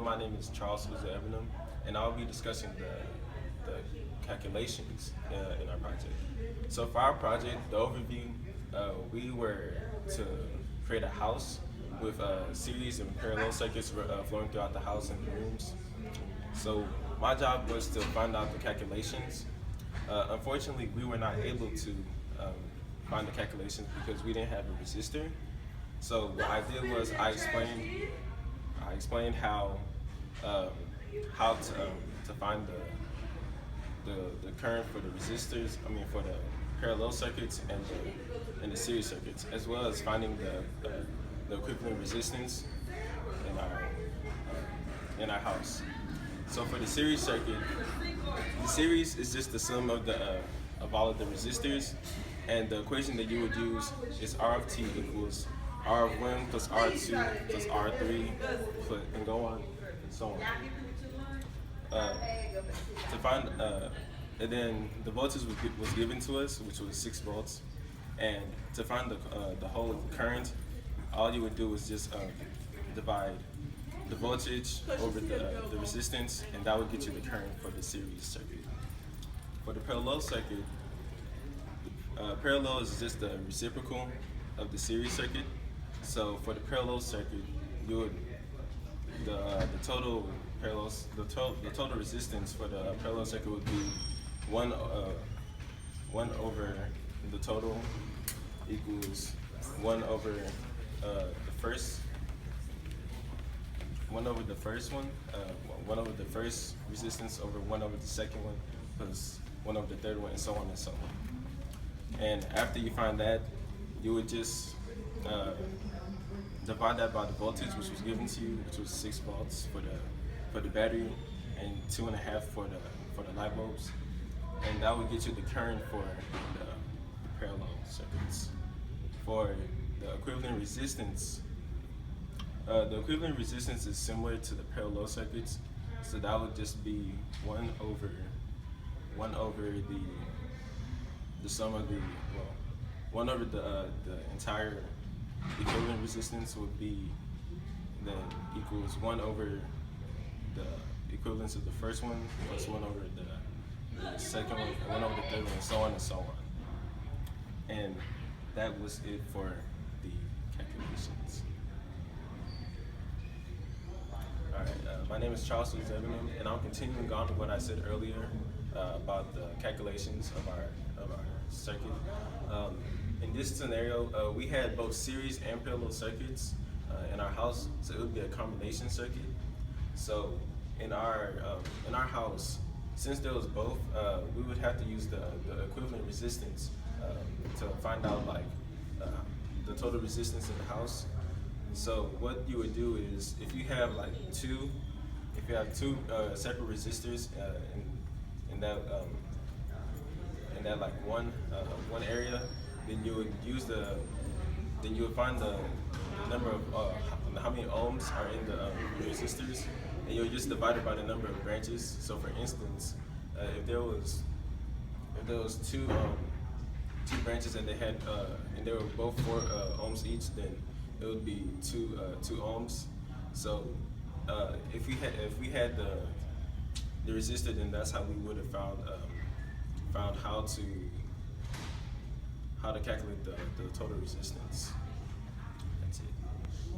my name is Charles Evernham, and I'll be discussing the calculations in our project. So for our project, the overview, we were to create a house with a series of parallel circuits flowing throughout the house and the rooms. So my job was to find out the calculations. Unfortunately, we were not able to find the calculations because we didn't have a resistor. So what I did was I explained how to find the current for the resistors. I mean for the parallel circuits and the series circuits, as well as finding the equivalent resistance in our house. So for the series circuit, the series is just the sum of all of the resistors, and the equation that you would use is R of t equals R of 1 plus R2 plus R3 and go on and so on. To find and then the voltage was given to us, which was 6 volts, and to find the whole current, all you would do is just divide the voltage over the resistance, and that would get you the current for the series circuit. For the parallel circuit, parallel is just the reciprocal of the series circuit. So for the parallel circuit, you would the total resistance for the parallel circuit would be 1 over the total equals 1 over the first one, 1 over the first resistance over 1 over the second one plus 1 over the third one, and so on and so on. And after you find that, you would just divide that by the voltage which was given to you, which was 6 volts for the battery and 2.5 for the light bulbs, and that would get you the current for the parallel circuits. For the equivalent resistance, is similar to the parallel circuits, so that would just be 1 over the sum of the 1 over the entire equivalent resistance would be then equals 1 over the equivalence of the first one plus 1 over the second one, 1 over the third one, and so on and so on. And that was it for the calculations. Alright, my name is Charles Evernham, and I'm continuing on with what I said earlier about the calculations of our circuit. In this scenario, we had both series and parallel circuits in our house, so it would be a combination circuit. So in our house, since there was both, we would have to use the equivalent resistance to find out the total resistance in the house. So what you would do is, if you have two separate resistors in that one area, then you would find the number of how many ohms are in the resistors, and you'll just divide it by the number of branches. So for instance, if there was two branches and they were both 4 ohms each, then it would be 2 ohms. So if we had the resistor, then that's how we would have found how to calculate the total resistance. That's it.